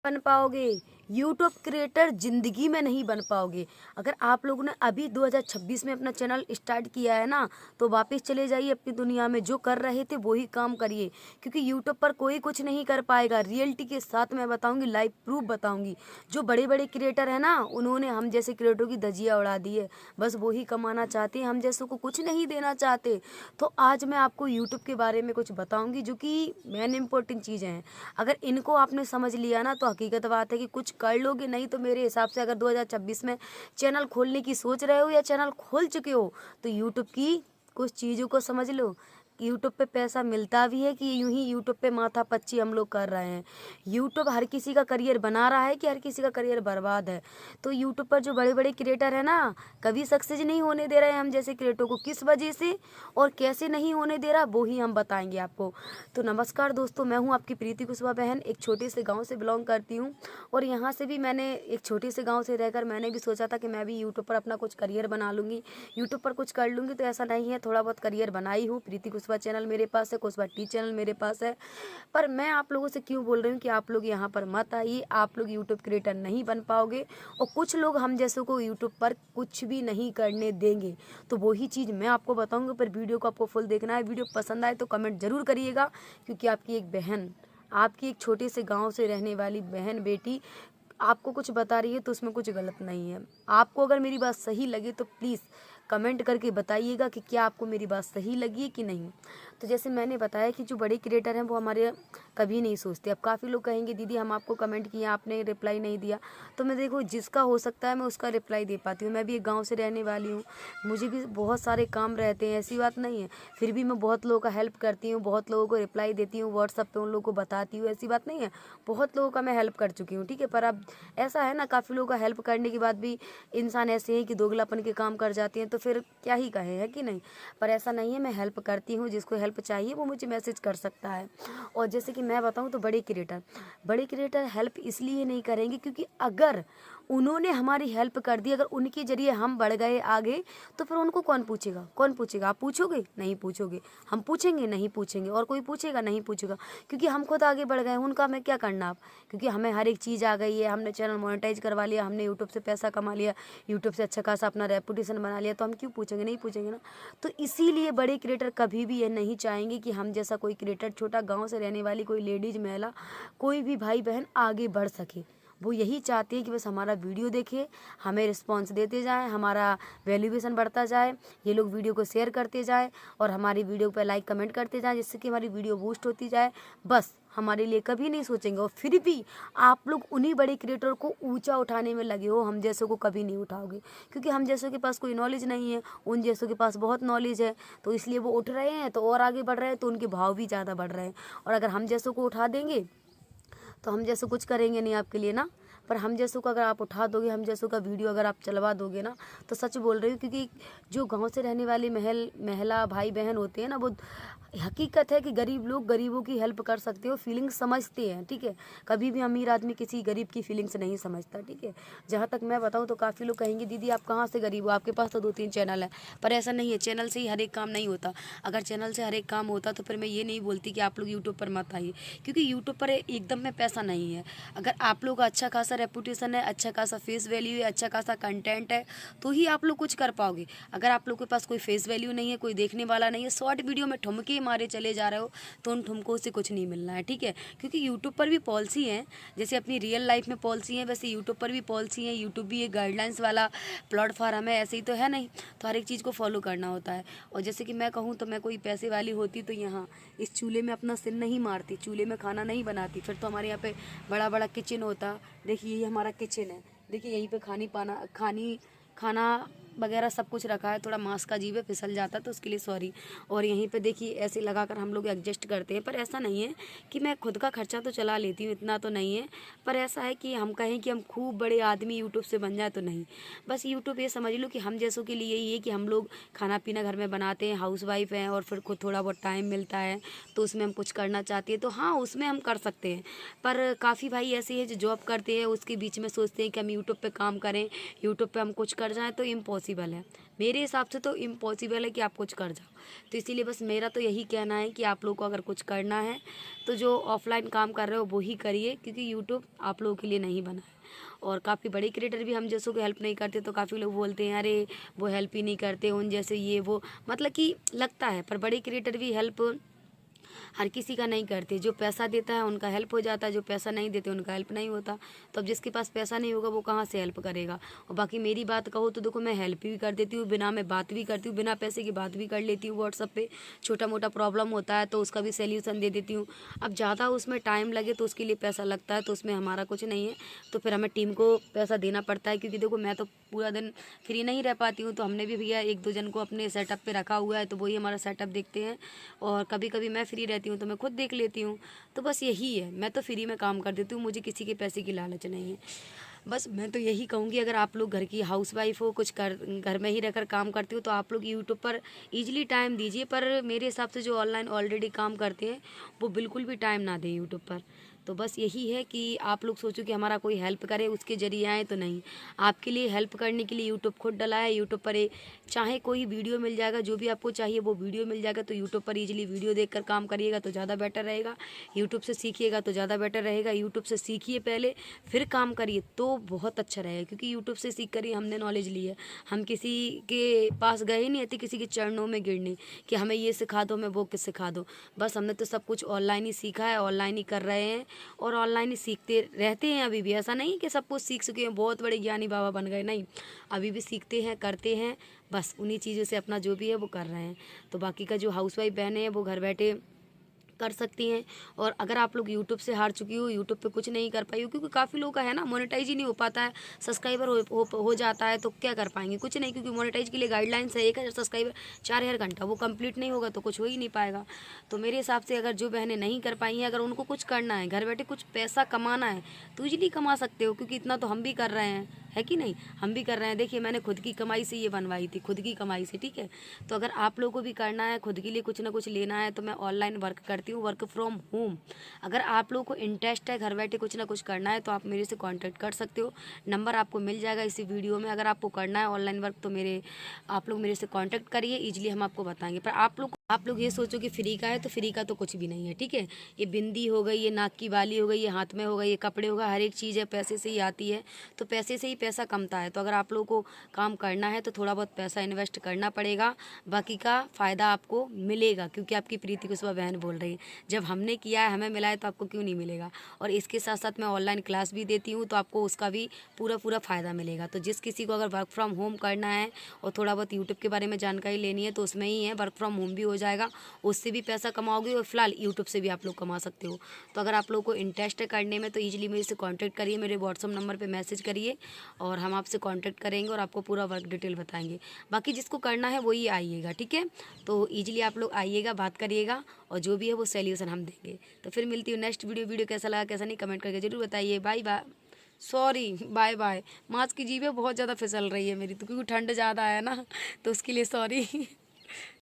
बन पाओगे, YouTube creator ज़िंदगी में नहीं बन पाओगे। अगर आप लोगों ने अभी 2026 में अपना चैनल स्टार्ट किया है ना, तो वापस चले जाइए अपनी दुनिया में, जो कर रहे थे वही काम करिए, क्योंकि यूट्यूब पर कोई कुछ नहीं कर पाएगा। रियलिटी के साथ मैं बताऊंगी, लाइव प्रूफ बताऊंगी। जो बड़े बड़े क्रिएटर हैं ना, उन्होंने हम जैसे क्रिएटरों की धज्जियाँ उड़ा दी है, बस वही कमाना चाहते हैं, हम जैसों को कुछ नहीं देना चाहते। तो आज मैं आपको यूट्यूब के बारे में कुछ बताऊंगी, जो कि मेन इंपॉर्टेंट चीज़ें हैं। अगर इनको आपने समझ लिया ना, तो हकीकत बात है कि कुछ कर लोगे। नहीं तो मेरे हिसाब से अगर 2026 में चैनल खोलने की सोच रहे हो या चैनल खोल चुके हो, तो यूट्यूब की कुछ चीज़ों को समझ लो। यूट्यूब पे पैसा मिलता भी है कि यूं ही यूट्यूब पे माथा पच्ची हम लोग कर रहे हैं। यूट्यूब हर किसी का करियर बना रहा है कि हर किसी का करियर बर्बाद है। तो यूट्यूब पर जो बड़े बड़े क्रिएटर है ना, कभी सक्सेस नहीं होने दे रहे हैं हम जैसे क्रिएटर को। किस वजह से और कैसे नहीं होने दे रहा, वो ही हम बताएंगे आपको। तो नमस्कार दोस्तों, मैं हूँ आपकी प्रीति कुशवाहा बहन, एक छोटे से गाँव से बिलोंग करती हूँ। और यहाँ से भी मैंने एक छोटे से गाँव से रहकर मैंने भी सोचा था कि मैं भी यूट्यूब पर अपना कुछ करियर बना लूँगी, यूट्यूब पर कुछ कर लूँगी। तो ऐसा नहीं है, थोड़ा बहुत करियर बनाई हूँ। प्रीति कुशवाहा चैनल मेरे पास है, कुशवाहा टी चैनल मेरे पास है। पर मैं आप लोगों से क्यों बोल रही हूँ कि आप लोग यहाँ पर मत आइए, आप लोग यूट्यूब क्रिएटर नहीं बन पाओगे। और कुछ लोग हम जैसों को यूट्यूब पर कुछ भी नहीं करने देंगे। तो वही चीज़ मैं आपको बताऊँगी, पर वीडियो को आपको फुल देखना है। वीडियो पसंद आए तो कमेंट ज़रूर करिएगा, क्योंकि आपकी एक बहन, आपकी एक छोटे से गांव से रहने वाली बहन बेटी आपको कुछ बता रही है, तो उसमें कुछ गलत नहीं है। आपको अगर मेरी बात सही लगे तो प्लीज़ कमेंट करके बताइएगा कि क्या आपको मेरी बात सही लगी है कि नहीं। तो जैसे मैंने बताया कि जो बड़े क्रिएटर हैं वो हमारे कभी नहीं सोचते। अब काफ़ी लोग कहेंगे दीदी हम आपको कमेंट किए, आपने रिप्लाई नहीं दिया। तो मैं देखो, जिसका हो सकता है मैं उसका रिप्लाई दे पाती हूँ। मैं भी एक गाँव से रहने वाली हूँ, मुझे भी बहुत सारे काम रहते हैं, ऐसी बात नहीं है। फिर भी मैं बहुत लोगों का हेल्प करती हूँ, बहुत लोगों को रिप्लाई देती हूँ, व्हाट्सअप पे उन लोगों को बताती हूँ, ऐसी बात नहीं है। बहुत लोगों का मैं हेल्प कर चुकी हूँ, ठीक है। पर अब ऐसा है ना, काफ़ी लोगों का हेल्प करने के बाद भी इंसान ऐसे हैं कि दोगलापन के काम कर जाते हैं, तो फिर क्या ही कहे, है कि नहीं। पर ऐसा नहीं है, मैं हेल्प करती हूँ। जिसको हेल्प चाहिए वो मुझे मैसेज कर सकता है। और जैसे कि मैं बताऊँ तो बड़े क्रिएटर हेल्प इसलिए नहीं करेंगे क्योंकि अगर उन्होंने हमारी हेल्प कर दी, अगर उनके जरिए हम बढ़ गए आगे, तो फिर उनको कौन पूछेगा, कौन पूछेगा। आप पूछोगे? नहीं पूछोगे। हम पूछेंगे? नहीं पूछेंगे। और कोई पूछेगा? नहीं पूछेगा, क्योंकि हम खुद आगे बढ़ गए। उनका हमें क्या करना अब, क्योंकि हमें हर एक चीज़ आ गई है। हमने चैनल मोनेटाइज करवा लिया, हमने यूट्यूब से पैसा कमा लिया, यूट्यूब से अच्छा खासा अपना रेपुटेशन बना लिया, तो हम क्यों पूछेंगे, नहीं पूछेंगे ना। तो इसीलिए बड़े क्रिएटर कभी भी ये नहीं चाहेंगे कि हम जैसा कोई क्रिएटर, छोटा गाँव से रहने वाली कोई लेडीज़, महिला, कोई भी भाई बहन आगे बढ़ सके। वो यही चाहते हैं कि बस हमारा वीडियो देखे, हमें रिस्पांस देते जाएं, हमारा वैल्यूएशन बढ़ता जाए, ये लोग वीडियो को शेयर करते जाएं और हमारी वीडियो पर लाइक कमेंट करते जाएं, जिससे कि हमारी वीडियो बूस्ट होती जाए। बस हमारे लिए कभी नहीं सोचेंगे। और फिर भी आप लोग उन्हीं बड़े क्रिएटर को ऊंचा उठाने में लगे हो, हम जैसों को कभी नहीं उठाओगे, क्योंकि हम जैसों के पास कोई नॉलेज नहीं है, उन जैसों के पास बहुत नॉलेज है। तो इसलिए वो उठ रहे हैं, तो और आगे बढ़ रहे हैं, तो उनके भाव भी ज़्यादा बढ़ रहे हैं। और अगर हम जैसों को उठा देंगे तो हम जैसे कुछ करेंगे नहीं आपके लिए ना। पर हम जैसों को अगर आप उठा दोगे, हम जैसों का वीडियो अगर आप चलवा दोगे ना, तो सच बोल रही हूँ, क्योंकि जो गांव से रहने वाले महिला भाई बहन होते हैं ना, वो हकीकत है कि गरीब लोग गरीबों की हेल्प कर सकते हो, फीलिंग्स समझते हैं, ठीक है। कभी भी अमीर आदमी किसी गरीब की फीलिंग्स नहीं समझता, ठीक है। जहाँ तक मैं बताऊँ तो काफ़ी लोग कहेंगे दीदी आप कहाँ से गरीब हो, आपके पास तो 2-3 चैनल है। पर ऐसा नहीं है, चैनल से ही हर एक काम नहीं होता। अगर चैनल से हर एक काम होता तो फिर मैं ये नहीं बोलती कि आप लोग यूट्यूब पर मत आइए, क्योंकि यूट्यूब पर एकदम में पैसा नहीं है। अगर आप लोग का अच्छा खासा रेपुटेशन है, अच्छा खासा फेस वैल्यू है, अच्छा खासा कंटेंट है, तो ही आप लोग कुछ कर पाओगे। अगर आप लोग के पास कोई फेस वैल्यू नहीं है, कोई देखने वाला नहीं है, शॉर्ट वीडियो में ठुमके मारे चले जा रहे हो, तो उन ठुमकों से कुछ नहीं मिलना है, ठीक है। क्योंकि यूट्यूब पर भी पॉलिसी है, जैसे अपनी रियल लाइफ में पॉलिसी है, वैसे यूट्यूब पर भी पॉलिसी है। यूट्यूब भी एक गाइडलाइंस वाला प्लेटफॉर्म है, ऐसे ही तो है नहीं। तो हर एक चीज़ को फॉलो करना होता है। और जैसे कि मैं कहूँ तो मैं कोई पैसे वाली होती तो यहाँ इस चूल्हे में अपना सिर नहीं मारती, चूल्हे में खाना नहीं बनाती। फिर तो हमारे यहाँ पे बड़ा बड़ा किचन होता। देखिए ये हमारा किचन है, देखिए यहीं पे खाना वगैरह सब कुछ रखा है। थोड़ा मांस का जीव है, फिसल जाता तो उसके लिए सॉरी। और यहीं पे देखिए ऐसे लगाकर हम लोग एडजस्ट करते हैं। पर ऐसा नहीं है कि मैं खुद का खर्चा तो चला लेती हूँ, इतना तो नहीं है। पर ऐसा है कि हम कहें कि हम खूब बड़े आदमी यूट्यूब से बन जाए तो नहीं। बस यूट्यूब ये समझ लो कि हम जैसों के लिए ये कि हम लोग खाना पीना घर में बनाते हैं, हाउसवाइफ हैं, और फिर खुद थोड़ा बहुत टाइम मिलता है तो उसमें हम कुछ करना चाहते हैं, तो हाँ उसमें हम कर सकते हैं। पर काफ़ी भाई ऐसे हैं जो जॉब करते हैं, उसके बीच में सोचते हैं कि हम यूट्यूब पे काम करें, यूट्यूब पे हम कुछ कर जाएं, तो इम्पॉसिबल है। मेरे हिसाब से तो इम्पॉसिबल है कि आप कुछ कर जाओ। तो इसीलिए बस मेरा तो यही कहना है कि आप लोगों को अगर कुछ करना है तो जो ऑफलाइन काम कर रहे हो वो ही करिए, क्योंकि यूट्यूब आप लोगों के लिए नहीं बना है। और काफ़ी बड़े क्रिएटर भी हम जैसों को हेल्प नहीं करते, तो काफ़ी लोग बोलते हैं अरे वो हेल्प ही नहीं करते उन जैसे ये वो, मतलब कि लगता है, पर बड़े क्रिएटर भी हेल्प हर किसी का नहीं करते। जो पैसा देता है उनका हेल्प हो जाता है, जो पैसा नहीं देते उनका हेल्प नहीं होता। तो अब जिसके पास पैसा नहीं होगा वो कहाँ से हेल्प करेगा। और बाकी मेरी बात कहो तो देखो, मैं हेल्प भी कर देती हूँ, बिना मैं बात भी करती हूँ, बिना पैसे की बात भी कर लेती हूँ व्हाट्सअप पे। छोटा मोटा प्रॉब्लम होता है तो उसका भी सोल्यूशन दे देती हूँ। अब ज़्यादा उसमें टाइम लगे तो उसके लिए पैसा लगता है, तो उसमें हमारा कुछ नहीं है, तो फिर हमें टीम को पैसा देना पड़ता है। क्योंकि देखो मैं तो पूरा दिन फ्री नहीं रह पाती हूँ, तो हमने भी भैया एक दो जन को अपने सेटअप पे रखा हुआ है, तो वही हमारा सेटअप देखते हैं। और कभी कभी मैं फ्री रहती हूँ तो मैं खुद देख लेती हूँ। तो बस यही है, मैं तो फ्री में काम कर देती हूँ, मुझे किसी के पैसे की लालच नहीं है। बस मैं तो यही कहूँगी, अगर आप लोग घर की हाउसवाइफ हो, कुछ कर घर में ही रहकर काम करते हो, तो आप लोग यूट्यूब पर ईजिली टाइम दीजिए। पर मेरे हिसाब से जो ऑनलाइन ऑलरेडी काम करते हैं वो बिल्कुल भी टाइम ना दें यूट्यूब पर। तो बस यही है कि आप लोग सोचो कि हमारा कोई हेल्प करे उसके जरिए आए, तो नहीं। आपके लिए हेल्प करने के लिए यूट्यूब खुद डला है। यूट्यूब पर चाहे कोई वीडियो मिल जाएगा, जो भी आपको चाहिए वो वीडियो मिल जाएगा। तो यूट्यूब पर ईजिली वीडियो देखकर काम करिएगा तो ज़्यादा बेटर रहेगा। यूट्यूब से सीखिएगा तो ज़्यादा बेटर रहेगा। यूट्यूब से सीखिए पहले, फिर काम करिए तो बहुत अच्छा रहेगा। क्योंकि यूट्यूब से सीख कर ही हमने नॉलेज ली है। हम किसी के पास गए नहीं थे किसी के चरणों में गिरने कि हमें ये सिखा दो, हमें वो सिखा दो। बस हमने तो सब कुछ ऑनलाइन ही सीखा है, ऑनलाइन ही कर रहे हैं और ऑनलाइन ही सीखते रहते हैं। अभी भी ऐसा नहीं कि सब कुछ सीख चुके हैं, बहुत बड़े ज्ञानी बाबा बन गए, नहीं। अभी भी सीखते हैं, करते हैं, बस उन्हीं चीज़ों से अपना जो भी है वो कर रहे हैं। तो बाकी का जो हाउसवाइफ बहनें हैं वो घर बैठे कर सकती हैं। और अगर आप लोग यूट्यूब से हार चुकी हो, यूट्यूब पे कुछ नहीं कर पाई हो, क्योंकि काफ़ी लोग का है ना मोनेटाइज ही नहीं हो पाता है, सब्सक्राइबर हो जाता है, तो क्या कर पाएंगे, कुछ नहीं। क्योंकि मोनेटाइज के लिए गाइडलाइंस है 1000 सब्सक्राइबर 4000 घंटा, वो कंप्लीट नहीं होगा तो कुछ हो ही नहीं पाएगा। तो मेरे हिसाब से अगर जो बहनें नहीं कर पाई हैं, अगर उनको कुछ करना है, घर बैठे कुछ पैसा कमाना है, तो इजीली कमा सकते हो। क्योंकि इतना तो हम भी कर रहे हैं, है कि नहीं, हम भी कर रहे हैं। देखिए मैंने खुद की कमाई से ये बनवाई थी, खुद की कमाई से, ठीक है। तो अगर आप लोगों को भी करना है, खुद के लिए कुछ ना कुछ लेना है, तो मैं ऑनलाइन वर्क करती हूँ, वर्क फ्रॉम होम। अगर आप लोगों को इंटरेस्ट है घर बैठे कुछ ना कुछ करना है, तो आप मेरे से कांटेक्ट कर सकते हो। नंबर आपको मिल जाएगा इसी वीडियो में। अगर आपको करना है ऑनलाइन वर्क तो आप लोग मेरे से कांटेक्ट करिए, इजीली हम आपको बताएंगे। पर आप लोग ये सोचो कि फ्री का है, तो फ्री का तो कुछ भी नहीं है, ठीक है। ये बिंदी हो गई, ये नाक की बाली हो गई, ये हाथ में हो गई, ये कपड़े होगा, हर एक चीज़ है पैसे से ही आती है। तो पैसे से ही पैसा कमता है। तो अगर आप लोगों को काम करना है तो थोड़ा बहुत पैसा इन्वेस्ट करना पड़ेगा, बाकी का फ़ायदा आपको मिलेगा। क्योंकि आपकी प्रीति कुशवाहा बहन बोल रही है, जब हमने किया है, हमें मिला है, तो आपको क्यों नहीं मिलेगा। और इसके साथ साथ मैं ऑनलाइन क्लास भी देती हूँ, तो आपको उसका भी पूरा फ़ायदा मिलेगा। तो जिस किसी को अगर वर्क फ्रॉम होम करना है और थोड़ा बहुत यूट्यूब के बारे में जानकारी लेनी है, तो उसमें ही है, वर्क फ्रॉम होम भी हो जाएगा, उससे भी पैसा कमाओगे और फिलहाल यूट्यूब से भी आप लोग कमा सकते हो। तो अगर आप लोगों को इंटरेस्ट है करने में, तो ईजिली मेरे से कॉन्टैक्ट करिए, मेरे व्हाट्सअप नंबर पर मैसेज करिए और हम आपसे कांटेक्ट करेंगे और आपको पूरा वर्क डिटेल बताएंगे। बाकी जिसको करना है वही आइएगा, ठीक है। तो ईजिली आप लोग आइएगा, बात करिएगा और जो भी है वो सोल्यूशन हम देंगे। तो फिर मिलती हूँ नेक्स्ट वीडियो कैसा लगा कैसा नहीं कमेंट करके जरूर बताइए। Bye bye, sorry bye bye. Mask की जीभें बहुत ज़्यादा फिसल रही है मेरी, तो क्योंकि ठंड ज़्यादा है ना, तो उसके लिए सॉरी।